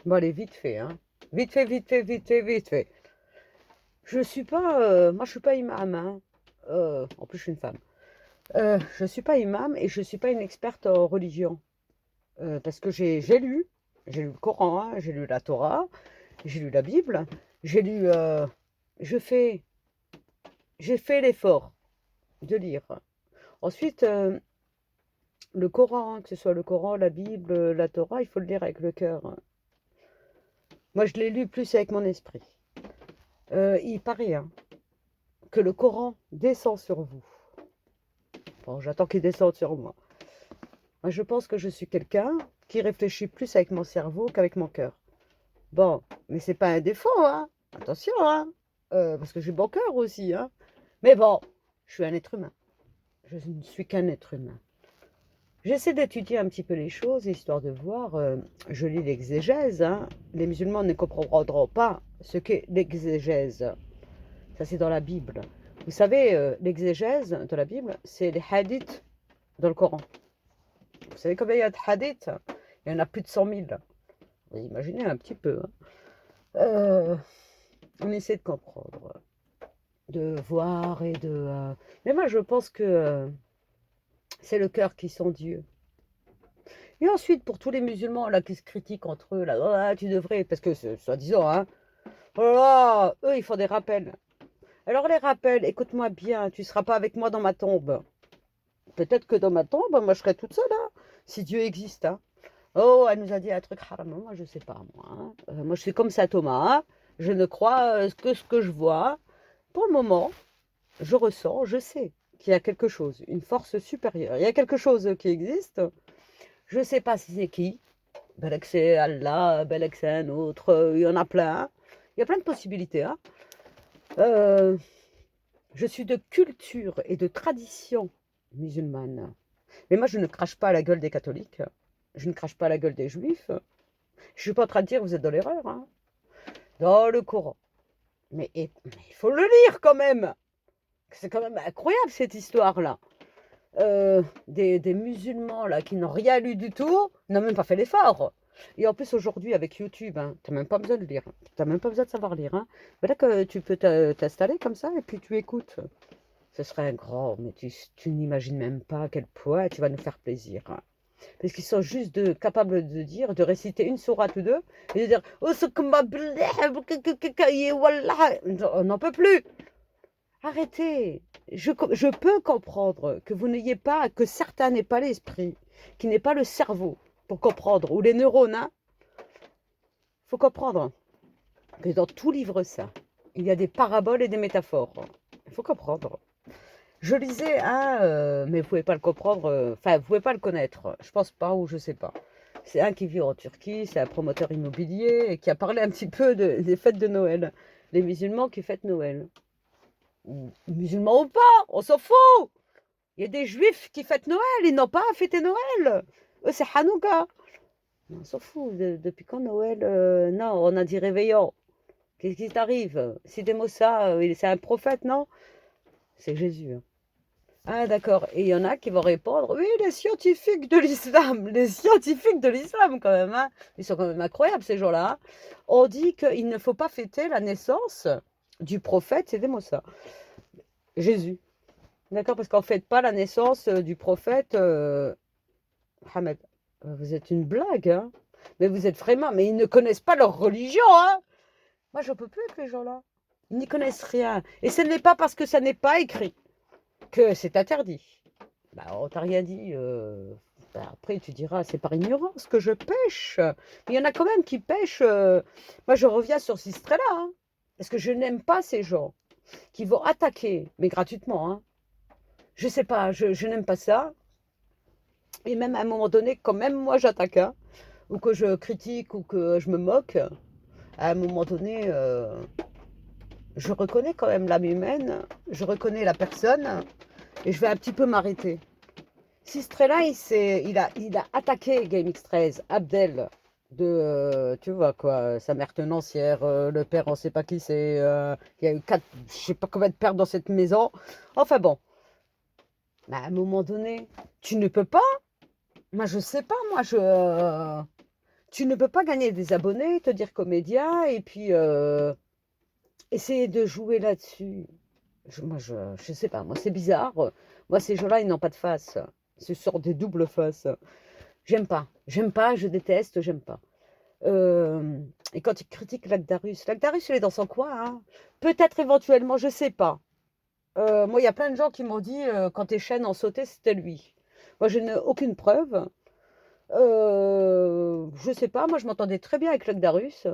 Bon, allez, vite fait, hein. Vite fait, vite fait, vite fait, vite fait. Je suis pas, moi, je suis pas imam, hein. En plus, je suis une femme. Je suis pas imam et je suis pas une experte en religion. Parce que j'ai lu le Coran, hein, j'ai lu la Torah, j'ai lu la Bible, j'ai lu, je fais, j'ai fait l'effort de lire. Ensuite, le Coran, que ce soit le Coran, la Bible, la Torah, il faut le lire avec le cœur. Moi, je l'ai lu plus avec mon esprit. Il paraît, hein, que le Coran descend sur vous. Bon, j'attends qu'il descende sur moi. Moi, je pense que je suis quelqu'un qui réfléchit plus avec mon cerveau qu'avec mon cœur. Bon, mais c'est pas un défaut, hein. Attention, hein. Parce que j'ai bon cœur aussi, hein. Mais bon, je suis un être humain. Je ne suis qu'un être humain. J'essaie d'étudier un petit peu les choses, histoire de voir. Je lis l'exégèse, hein. Les musulmans ne comprendront pas ce qu'est l'exégèse. Ça, c'est dans la Bible. Vous savez, l'exégèse de la Bible, c'est les hadiths dans le Coran. Vous savez combien il y a de hadiths? Il y en a plus de 100 000. Vous imaginez un petit peu, hein. On essaie de comprendre, de voir et de... Mais moi, je pense que c'est le cœur qui sent Dieu. Et ensuite, pour tous les musulmans là qui se critiquent entre eux, là, oh là, tu devrais, parce que soi-disant, hein, oh là là, eux, ils font des rappels. Alors les rappels, écoute-moi bien, tu ne seras pas avec moi dans ma tombe. Peut-être que dans ma tombe, moi, je serai toute seule, hein, si Dieu existe, hein. Oh, elle nous a dit un truc haram. Moi, je sais pas, moi, hein. Moi, je suis comme ça, Thomas, hein. Je ne crois que ce que je vois. Pour le moment, je ressens, je sais qu'il y a quelque chose, une force supérieure. Il y a quelque chose qui existe. Je ne sais pas si c'est qui. Belek c'est Allah, Belek c'est un autre. Il y en a plein. Il y a plein de possibilités, hein. Euh, je suis de culture et de tradition musulmane. Mais moi, je ne crache pas à la gueule des catholiques. Je ne crache pas à la gueule des juifs. Je suis pas en train de dire vous êtes dans l'erreur, hein. Dans le Coran. Mais il faut le lire quand même. C'est quand même incroyable cette histoire-là. Des musulmans là qui n'ont rien lu du tout, n'ont même pas fait l'effort. Et en plus aujourd'hui avec YouTube, hein, tu n'as même pas besoin de lire. Tu n'as même pas besoin de savoir lire, hein. Voilà que tu peux t'installer comme ça et puis tu écoutes. Ce serait un grand, mais tu n'imagines même pas à quel point tu vas nous faire plaisir, hein. Parce qu'ils sont juste capables de dire, de réciter une sourate ou deux, et de dire oh, on n'en peut plus. Arrêtez. Je peux comprendre que vous n'ayez pas, que certains n'aient pas l'esprit, qui n'aient pas le cerveau pour comprendre, ou les neurones, hein. Il faut comprendre que dans tout livre saint, il y a des paraboles et des métaphores. Il faut comprendre. Je lisais un, mais vous pouvez pas le comprendre, enfin, vous pouvez pas le connaître. Je pense pas ou je sais pas. C'est un qui vit en Turquie, c'est un promoteur immobilier et qui a parlé un petit peu des fêtes de Noël. Les musulmans qui fêtent Noël. Musulmans ou pas, on s'en fout. Il y a des juifs qui fêtent Noël, ils n'ont pas à fêter Noël. Eux, c'est Hanouka. On s'en fout. Depuis quand Noël non, on a dit réveillon. Qu'est-ce qui t'arrive? Si des mots ça, c'est un prophète, non? C'est Jésus, hein. Ah d'accord. Et il y en a qui vont répondre, oui, les scientifiques de l'islam, les scientifiques de l'islam quand même, hein. Ils sont quand même incroyables ces gens-là, hein. On dit qu'il ne faut pas fêter la naissance du prophète, c'est des mots ça, Jésus. D'accord, parce qu'on ne fête pas la naissance du prophète Mohammed. Vous êtes une blague, hein. Mais vous êtes vraiment, mais ils ne connaissent pas leur religion, hein. Moi, je peux plus avec les gens-là. Ils n'y connaissent rien. Et ce n'est pas parce que ça n'est pas écrit que c'est interdit. Bah, on t'a rien dit. Bah, après, tu diras, c'est par ignorance que je pêche. Mais il y en a quand même qui pêchent. Moi, je reviens sur ce trait-là, hein, parce que je n'aime pas ces gens qui vont attaquer, mais gratuitement, hein. Je sais pas, je n'aime pas ça. Et même à un moment donné, quand même moi j'attaque, hein, ou que je critique, ou que je me moque, à un moment donné, je reconnais quand même l'âme humaine, je reconnais la personne, et je vais un petit peu m'arrêter. Si ce trait-là, il a attaqué GameX13, Abdel, tu vois quoi, sa mère tenancière, le père, on sait pas qui c'est, il y a eu je sais pas combien de pères dans cette maison. Enfin bon, mais à un moment donné, tu ne peux pas. Moi, je sais pas, moi, Tu ne peux pas gagner des abonnés, te dire comédien, et puis essayer de jouer là-dessus. Moi, je sais pas, moi, c'est bizarre. Moi, ces gens-là, ils n'ont pas de face. Ce sont des doubles faces. J'aime pas, je déteste, j'aime pas. Et quand tu critiques Lagdarus, Lagdarus, il est dans son coin, hein. Peut-être éventuellement, je sais pas. Moi, il y a plein de gens qui m'ont dit quand tes chaînes ont sauté, c'était lui. Moi, je n'ai aucune preuve. Je sais pas, moi, je m'entendais très bien avec Lagdarus.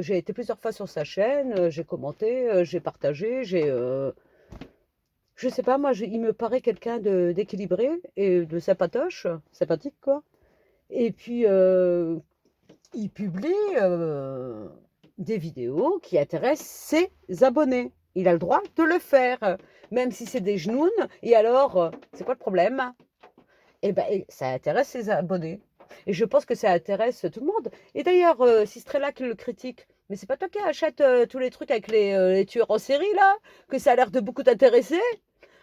J'ai été plusieurs fois sur sa chaîne, j'ai commenté, j'ai partagé, je sais pas, moi, il me paraît quelqu'un d'équilibré et de sympatoche, sympathique, quoi. Et puis, il publie des vidéos qui intéressent ses abonnés. Il a le droit de le faire, même si c'est des genounes. Et alors, c'est quoi le problème? Eh ben, ça intéresse ses abonnés. Et je pense que ça intéresse tout le monde. Et d'ailleurs, si Strella qui le critique, mais c'est pas toi qui achètes tous les trucs avec les tueurs en série, là, que ça a l'air de beaucoup t'intéresser?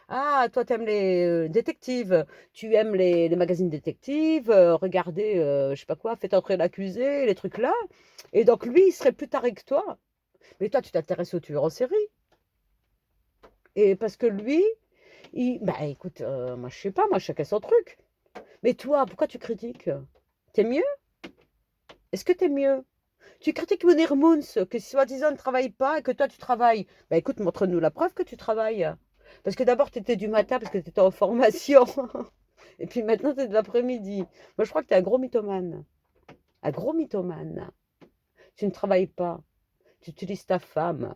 Ah, toi, t'aimes les détectives. Tu aimes les magazines détectives, regarder, je sais pas quoi, Faites entrer l'accusé, les trucs là. Et donc, lui, il serait plus taré que toi. Mais toi, tu t'intéresses aux tueurs en série. Et parce que lui, bah écoute, moi, je sais pas, moi, chacun son truc. Mais toi, pourquoi tu critiques? T'es mieux? Est-ce que t'es mieux? Tu critiques Mounir Mouns, que soi-disant ne travaille pas et que toi tu travailles. Bah écoute, montre-nous la preuve que tu travailles. Parce que d'abord tu étais du matin parce que tu étais en formation. Et puis maintenant tu es de l'après-midi. Moi je crois que tu es un gros mythomane. Un gros mythomane. Tu ne travailles pas. Tu utilises ta femme.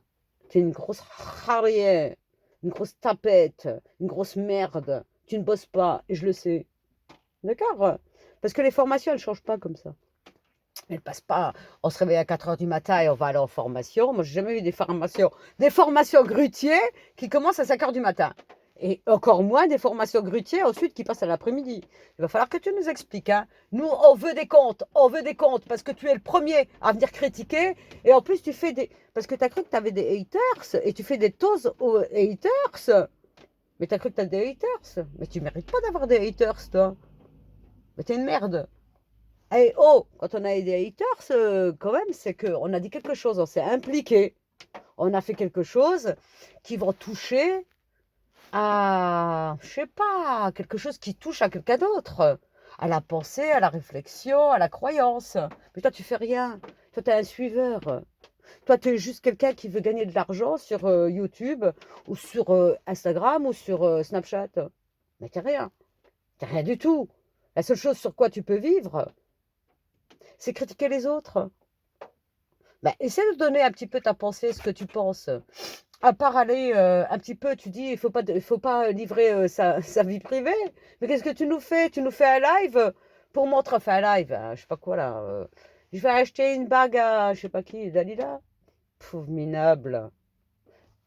Tu es une grosse harrière, une grosse tapette, une grosse merde. Tu ne bosses pas, et je le sais. D'accord? Parce que les formations, elles ne changent pas comme ça. Elle passe pas, on se réveille à 4 heures du matin et on va aller en formation. Moi, j'ai jamais eu des formations grutiers qui commencent à 5 heures du matin. Et encore moins des formations grutiers ensuite qui passent à l'après-midi. Il va falloir que tu nous expliques, hein. Nous, on veut des comptes parce que tu es le premier à venir critiquer. Et en plus, tu fais des. Parce que tu as cru que tu avais des haters et tu fais des toasts aux haters. Mais tu as cru que tu as des haters. Mais tu mérites pas d'avoir des haters, toi. Mais t'es une merde. Et oh, quand on a des haters, quand même, c'est qu'on a dit quelque chose, on s'est impliqué, on a fait quelque chose qui va toucher à, je sais pas, quelque chose qui touche à quelqu'un d'autre, à la pensée, à la réflexion, à la croyance. Mais toi, tu fais rien. Toi, tu es un suiveur. Toi, tu es juste quelqu'un qui veut gagner de l'argent sur YouTube ou sur Instagram ou sur Snapchat. Mais t'es rien. T'es rien du tout. La seule chose sur quoi tu peux vivre, c'est critiquer les autres. Bah, essaie de donner un petit peu ta pensée, ce que tu penses. À part aller un petit peu, tu dis, il faut pas livrer sa vie privée. Mais qu'est-ce que tu nous fais? Tu nous fais un live pour montrer, enfin un live, je sais pas quoi là. Je vais acheter une bague à, je sais pas qui, Dalila. Pauvre minable.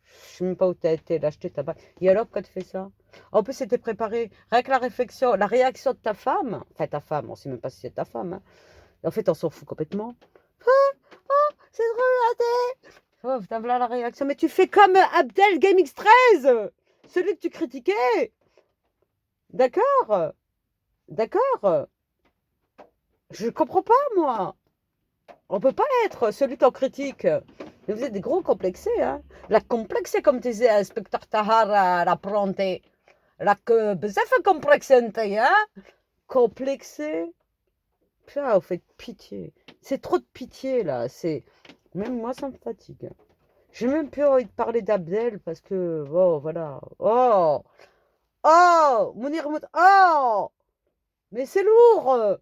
Je sais même pas où tu as été l'acheter ta bague. Et alors, pourquoi tu fais ça? En plus, c'était préparé. Rien que la réflexion, la réaction de ta femme, enfin ta femme, on sait même pas si c'est ta femme, hein. En fait, on s'en fout complètement. C'est trop raté. Oh, putain, voilà la réaction. Mais tu fais comme Abdel Gaming 13, celui que tu critiquais. D'accord? D'accord? Je comprends pas, moi. On peut pas être celui qu'on critique. Mais vous êtes des gros complexés, hein. La complexée, comme disait inspecteur Tahar la Pronte. La que bzef complexente, hein. Complexé. Putain, vous faites pitié. C'est trop de pitié, là. Même moi, ça me fatigue. J'ai même plus envie de parler d'Abdel parce que, oh, voilà. Oh! Oh! Mounir Mout. Oh! Mais c'est lourd!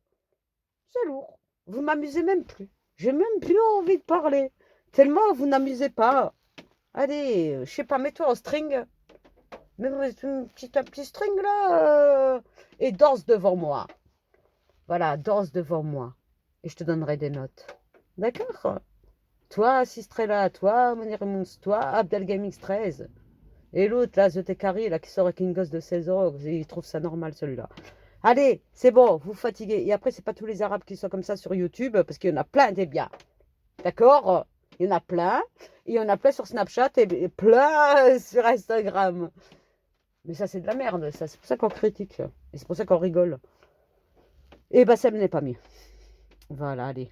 C'est lourd. Vous m'amusez même plus. J'ai même plus envie de parler. Tellement vous n'amusez pas. Allez, je sais pas, mets-toi en string. Mets-moi un petit string là. Et danse devant moi. Voilà, danse devant moi. Et je te donnerai des notes. D'accord? Toi, Sistrella, toi, Mounir Mouns, toi, Abdel Gaming 13. Et l'autre, là, The Tekari, là, qui sort avec une gosse de 16 ans, il trouve ça normal, celui-là. Allez, c'est bon, vous fatiguez. Et après, c'est pas tous les Arabes qui sont comme ça sur YouTube, parce qu'il y en a plein des biens. D'accord? Il y en a plein. Et il y en a plein sur Snapchat et plein sur Instagram. Mais ça, c'est de la merde. Ça, c'est pour ça qu'on critique. Et c'est pour ça qu'on rigole. Et Bassem n'est pas mieux. Voilà, allez.